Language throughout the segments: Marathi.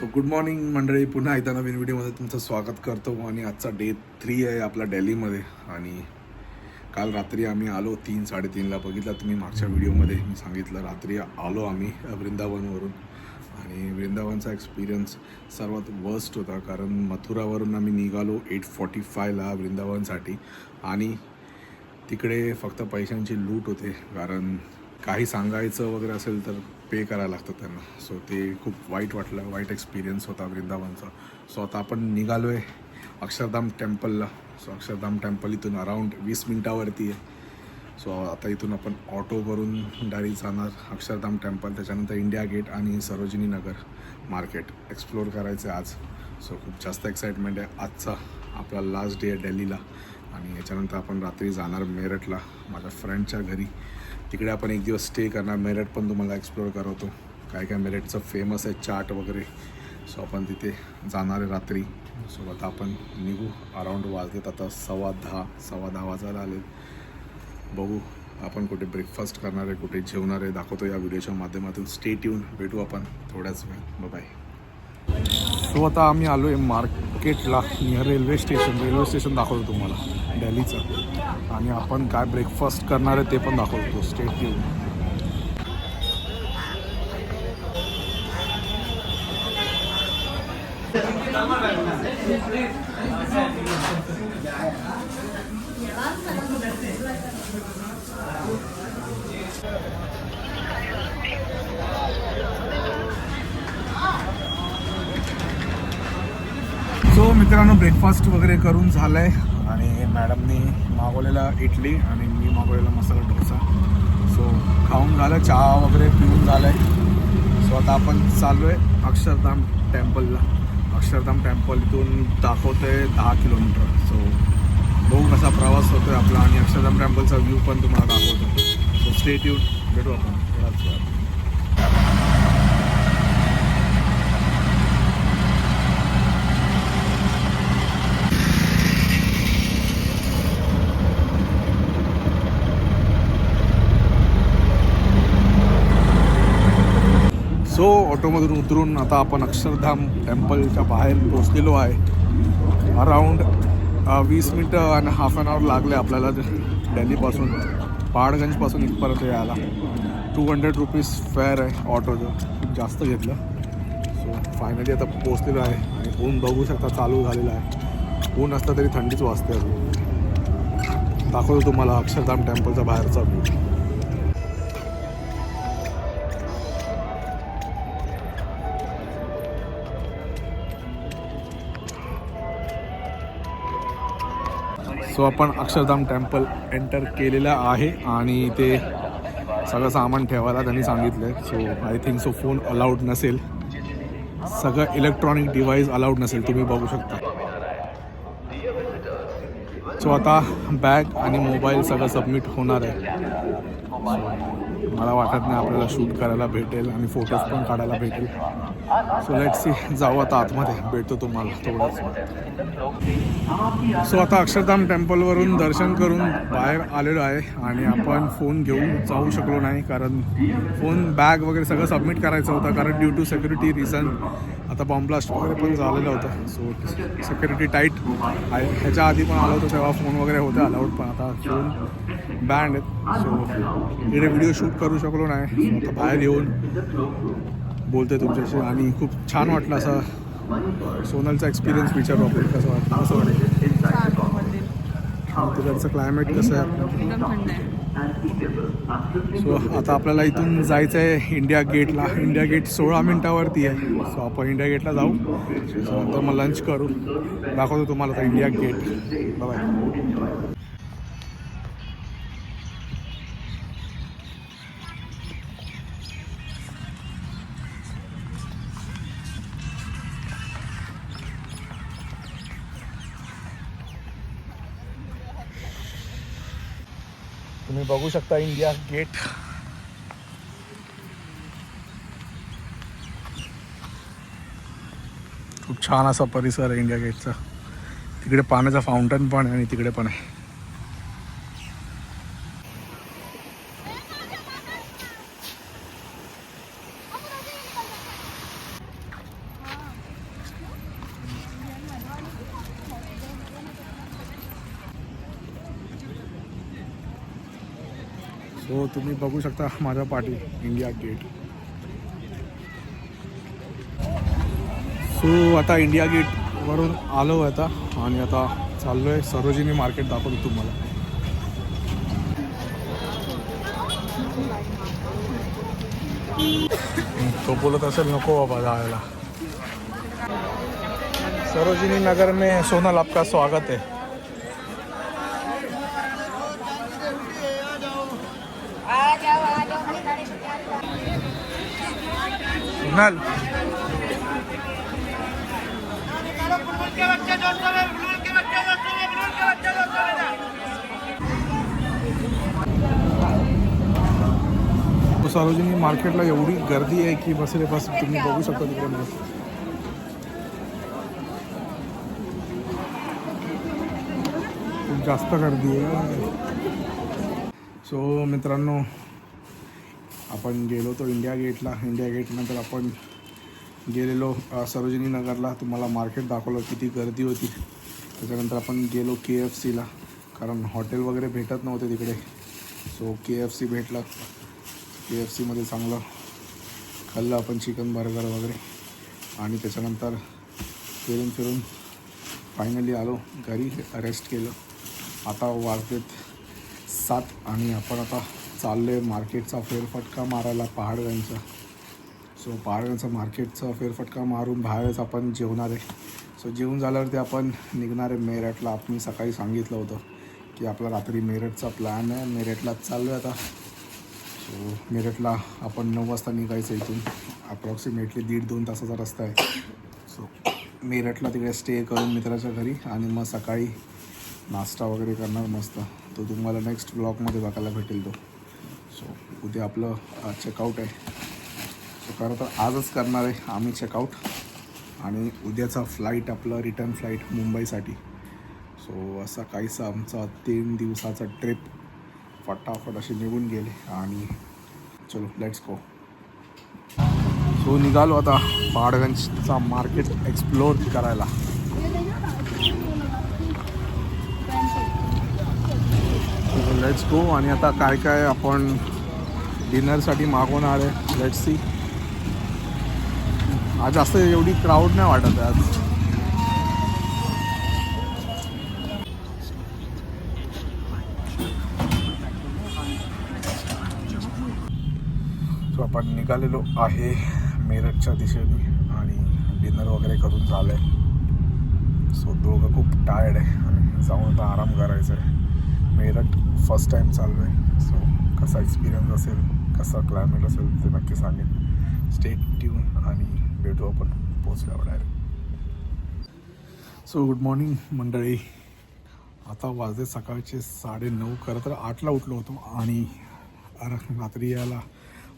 सो गुड मॉर्निंग मंडळी, पुन्हा एकदा नवीन व्हिडिओमध्ये तुमचं स्वागत करतो. आणि आजचा डे 3 आहे आपला दिल्लीमध्ये. आणि काल रात्री आम्ही आलो 3-3:30ला. बघितलं तुम्ही मागच्या व्हिडिओमध्ये मी सांगितलं, रात्री आलो आम्ही वृंदावनवरून. आणि वृंदावनचा एक्सपिरियन्स सर्वात वर्स्ट होता, कारण मथुरावरून आम्ही निघालो 8:45ला वृंदावनसाठी. आणि तिकडे फक्त पैशांची लूट होते, कारण काही सांगायचं वगैरे असेल तर पे करायला लागतं त्यांना. सो ते खूप वाईट वाटलं, वाईट एक्सपिरियन्स होता वृंदावनचा. सो आता आपण निघालो आहे अक्षरधाम टेम्पलला. सो अक्षरधाम टेम्पल इथून अराऊंड 20 मिनटावरती आहे. सो आता इथून आपण ऑटो करून डायरेक्ट जाणार अक्षरधाम टेम्पल. त्याच्यानंतर इंडिया गेट आणि सरोजिनी नगर मार्केट एक्सप्लोअर करायचं आहे आज. सो खूप जास्त एक्साइटमेंट आहे. आजचा आपला लास्ट डे आहे दिल्लीला. आणि याच्यानंतर आपण रात्री जाणार मेरठला माझ्या फ्रेंडच्या घरी. तिकडे आपण एक दिवस स्टे करणार. मेरठ पण तुम्हाला एक्सप्लोअर करवतो, काय काय मेरठचं फेमस आहे, चाट वगैरे. सो आपण तिथे जाणार आहे रात्री. सो आता आपण निघू. अराऊंड वाजलेत आता 10:15 वाजायला आले. बघू आपण कुठे ब्रेकफास्ट करणार आहे, कुठे जेवणार आहे, दाखवतो या व्हिडिओच्या माध्यमातून. Stay tune. भेटू आपण थोड्याच वेळ. बाय. सो आता आम्ही आलो आहे मार्केटला, नियर रेल्वे स्टेशन दाखवतो तुम्हाला दिल्लीचं. आणि आपण काय ब्रेकफास्ट करणार आहे ते पण दाखवतो. Stay tune. सो मित्रांनो, ब्रेकफास्ट वगैरे करून झालं आहे. आणि मॅडमनी मागवलेला इडली आणि मी मागवलेला मसाला डोसा. सो खाऊन झालं, चहा वगैरे पिऊन झालं आहे. सो आता आपण चाललो आहे अक्षरधाम टेम्पलला. अक्षरधाम टेम्पल इथून दाखवतो आहे 10 किलोमीटर. सो बघू कसा प्रवास होतो आहे आपला. आणि अक्षरधाम टेम्पलचा व्ह्यू पण तुम्हाला दाखवतो. So stay tune. भेटू आपण थोडाच वेळ. सो ऑटोमधून उतरून आता आपण अक्षरधाम टेम्पलच्या बाहेर पोचलेलो आहे. अराऊंड 20 मिनटं आणि हाफ ॲन आवर लागले आपल्याला दिल्लीपासून, पहाडगंजपासून इथपर्यंत यायला. 200 रुपीज फेअर आहे ऑटोचं, खूप जास्त घेतलं. सो फायनली आता पोचलेलो आहे. आणि ऊन बघू शकता चालू झालेलं आहे. ऊन असतं तरी थंडीच वाजते. दाखवतो तुम्हाला अक्षरधाम टेम्पलचा बाहेरचा व्ह्यू. सो आपण अक्षरधाम टेम्पल एंटर केलेलं आहे. आणि ते सगळं सामान ठेवायला त्यांनी सांगितलं आहे. So I think so phone allowed नसेल, सगळं इलेक्ट्रॉनिक डिव्हाइस अलाउड नसेल. तुम्ही बघू शकता. सो आता बॅग आणि मोबाईल सगळं सबमिट होणार आहे. मला वाटत नाही आपल्याला शूट करायला भेटेल आणि फोटोज पण काढायला भेटेल. So let's see. जाऊ आता आतमध्ये, भेटतो तुम्हाला थोडंच. सो आता अक्षरधाम टेम्पलवरून दर्शन करून बाहेर आलेलो आहे. आणि आपण फोन घेऊन जाऊ शकलो नाही, कारण फोन बॅग वगैरे सगळं सबमिट करायचं होतं. कारण ड्यू टू सिक्युरिटी रिझन आता बॉम्ब ब्लास्ट वगैरे पण झालेलं होतं. सो सिक्युरिटी टाईट आहे. ह्याच्या आधी पण आलं होतं तेव्हा फोन वगैरे होते अलाउड, पण आता फोन बँड आहेत. सो इकडे व्हिडिओ शूट करू शकलो नाही. सो आता बाहेर येऊन बोलते तुमच्याशी. आणि खूप छान वाटलं. असं सोनलचा एक्सपिरियन्स विचारू आपण, कसं वाटतं, कसं वाटतं तिकडचं क्लायमेट कसं आहे. सो आता आपल्याला इथून जायचं आहे इंडिया गेटला. इंडिया गेट 16 मिनटावरती आहे. सो आपण इंडिया गेटला जाऊ. सो नंतर मग लंच करू. दाखवतो तुम्हाला आता इंडिया गेट. बाय. तुम्ही बघू शकता इंडिया गेट. खूप छान असा परिसर आहे इंडिया गेटचा. तिकडे पाण्याचा फाउंटन पण आहे आणि तिकडे पण आहे. सो तुम्ही बघू शकता माझ्या पाठी इंडिया गेट. सो आता इंडिया गेटवरून आलो आता आणि आता चाललो आहे सरोजिनी मार्केट दाखवतो तुम्हाला. तो बोलत असेल नको बाबा जायला. सरोजिनी नगर में सोनल आपका स्वागत है. सोनल सरोजिनी मार्केटला एवढी गर्दी आहे की बसले बस तुम्ही बघू शकता तिकडे खूप जास्त गर्दी आहे. सो मित्रांनो आपण गेलो होतो इंडिया गेटला. इंडिया गेटनंतर आपण गेलेलो सरोजिनी नगरला. तुम्हाला मार्केट दाखवलं किती गर्दी होती. त्याच्यानंतर आपण गेलो KFCला कारण हॉटेल वगैरे भेटत नव्हते तिकडे. सो KFC भेटलं. KFCमध्ये चांगलं खाल्लं आपण चिकन बर्गर वगैरे आणि त्याच्यानंतर फिरून फायनली आलो घरी. रेस्ट केलं. आता वाजलेत 7 आणि आपण आता चाललो आहे मार्केटचा फेरफटका मारायला पहाडगंजचा. सो पहाडगंजचा मार्केटचा फेरफटका मारून बाहेरच आपण जेवणार आहे. सो जेवून झाल्यावरती आपण निघणार आहे मेरठला. आपण सकाळी सांगितलं होतं की आपला रात्री मेरठचा प्लॅन आहे. मेरठलाच चाललो आहे आता. सो मेरठला आपण 9 वाजता निघायचं इथून. अप्रॉक्सिमेटली 1.5-2 तासाचा रस्ता आहे. सो मेरठला तिकडे स्टे करून मित्राच्या घरी आणि मग सकाळी नाश्ता वगैरे करणार मस्त. तो तुम्हाला नेक्स्ट ब्लॉगमध्ये बघायला भेटेल तो. सो उद्या आपलं चेकआउट आहे. सो खरं तर आजच करणार आहे आम्ही चेकआउट आणि उद्याचा फ्लाईट आपलं रिटर्न फ्लाईट मुंबईसाठी. सो असा काहीसा आमचा 3 दिवसाचा ट्रिप फटाफट असे निघून गेले आणि चलो लेट्स गो. सो निघालो आता पहाडगंजचा मार्केट एक्सप्लोर करायला. Let's go. आणि आता काय काय आपण डिनरसाठी मागवणार आहे लेट्स सी. आज जास्त एवढी क्राऊड नाही वाटत आहे आज. सो आपण निघालेलो आहे मेरठच्या दिशेने आणि डिनर वगैरे करून झालं आहे. सो दोघं खूप टायर्ड आहे आणि जाऊन आता आराम करायचा आहे. मेरठ फर्स्ट टाईम चालू आहे. सो कसा एक्सपिरियन्स असेल कसा क्लायमेट असेल ते नक्की सांगेन. स्टे ट्यून आणि भेटू आपण पोचल्यावर डायरेक्ट. सो गुड मॉर्निंग मंडळी. आता वाजले सकाळचे 9:30. खरं तर 8ला उठलो होतो आणि रात्री यायला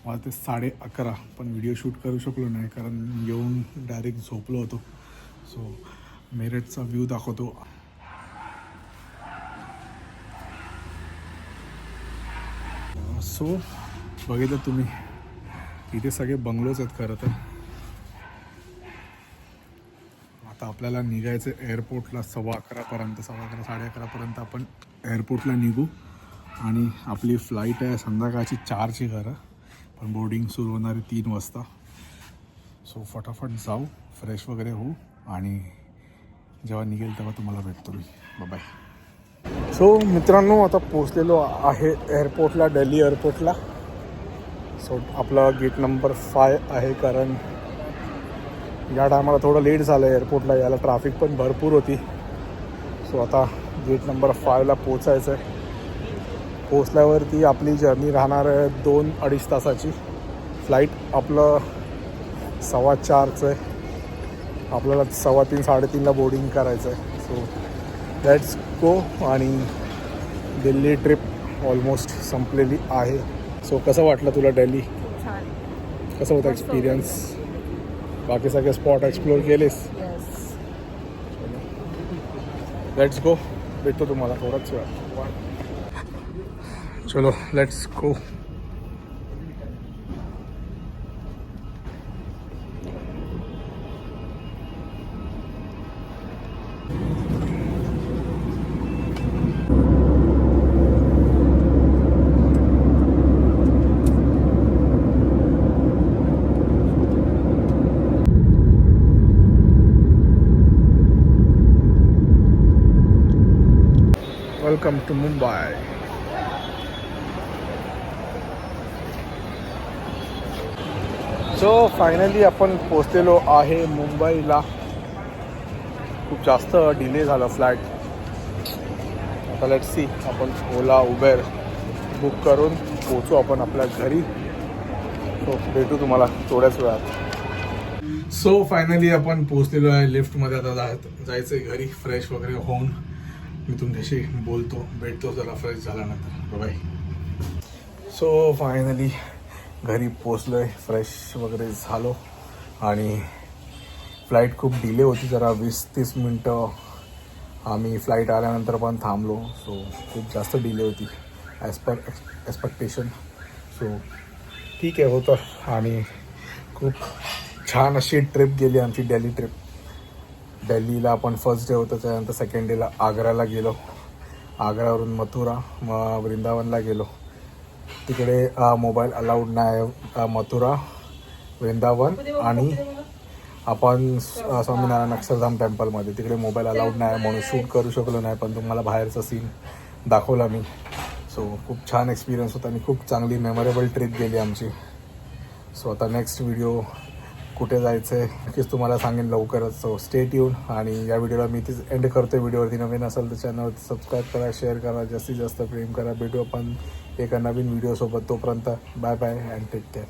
वाजते 11:30. पण व्हिडिओ शूट करू शकलो नाही कारण येऊन डायरेक्ट झोपलो होतो. सो मेरठचा व्ह्यू दाखवतो. सो बघितलं तुम्ही इथे सगळे बंगलोज आहेत खरं तर. आता आपल्याला निघायचं एअरपोर्टला 11:15 11:30 आपण एअरपोर्टला निघू आणि आपली फ्लाईट आहे संध्याकाळची 4ची खरं. पण बोर्डिंग सुरू होणार आहे 3 वाजता. सो फटाफट जाऊ फ्रेश वगैरे होऊ आणि जेव्हा निघेल तेव्हा तुम्हाला भेटतो मी. बाय. सो मित्रांनो आता पोचलेलो आहे एअरपोर्टला दिल्ली एअरपोर्टला. सो आपला गेट नंबर 5 आहे कारण या टायमाला थोडं लेट झालं आहे एअरपोर्टला यायला. ट्रॅफिक पण भरपूर होती. सो आता गेट नंबर 5ला पोचायचं आहे. पोचल्यावरती आपली जर्नी राहणार आहे 2-2.5 तासाची. फ्लाईट आपलं 4:15चं आहे. आपल्याला 3:15-3:30ला बोर्डिंग करायचं आहे. So let's go. आणि दिल्ली ट्रिप ऑलमोस्ट संपलेली आहे. सो कसं वाटलं तुला दिल्ली? कसं होतं एक्सपिरियन्स? बाकी सगळे स्पॉट एक्सप्लोर केलेस? Let's go. भेटतो तुम्हाला थोडाच वेळ. चलो let's go. Welcome to Mumbai. So finally आपण पोचलेलो आहे मुंबईला. खूप जास्त डिले झाला फ्लाईट. आता लेट्स सी, आपण ओला उबेर बुक करून पोचू आपण आपल्या घरी. सो भेटू तुम्हाला थोड्याच वेळात. सो फायनली आपण पोचलेलो आहे लिफ्टमध्ये. आता जायचं आहे घरी फ्रेश वगैरे होऊन. मी तुमच्याशी बोलतो, भेटतो जरा फ्रेश झाल्यानंतर. बाय. सो फायनली घरी पोचलो आहे, फ्रेश वगैरे झालो. आणि फ्लाईट खूप डिले होती, जरा 20-30 मिनटं आम्ही फ्लाईट आल्यानंतर पण थांबलो. सो खूप जास्त डिले होती ॲज पर एक्सपेक्टेशन. सो ठीक आहे, होतं. आणि खूप छान अशी ट्रिप गेली आमची, दिल्ली ट्रिप. दिल्लीला आपण फर्स्ट डे होतं, त्यानंतर सेकंड डेला आग्र्याला गेलो. आग्र्यावरून मथुरा, मग वृंदावनला गेलो. तिकडे मोबाईल अलाउड नाही. मथुरा, वृंदावन आणि आपण स्वामीनारायण अक्षरधाम टेम्पलमध्ये, तिकडे मोबाईल अलाउड नाही म्हणून शूट करू शकलो नाही. पण तुम्हाला बाहेरचा सीन दाखवला मी. सो खूप छान एक्सपिरियन्स होता आणि खूप चांगली मेमोरेबल ट्रिप गेली आमची. सो आता नेक्स्ट व्हिडिओ कुठे जायचं आहे नक्कीच तुम्हाला सांगेन लवकरच. So stay tune. आणि या व्हिडिओला मी इथेच एंड करतो. व्हिडिओवरती नवीन असेल तर चॅनलवरती सबस्क्राईब करा, शेअर करा, जास्तीत जास्त प्रेम करा. भेटू आपण एका नवीन व्हिडिओसोबत. तोपर्यंत bye bye and take care.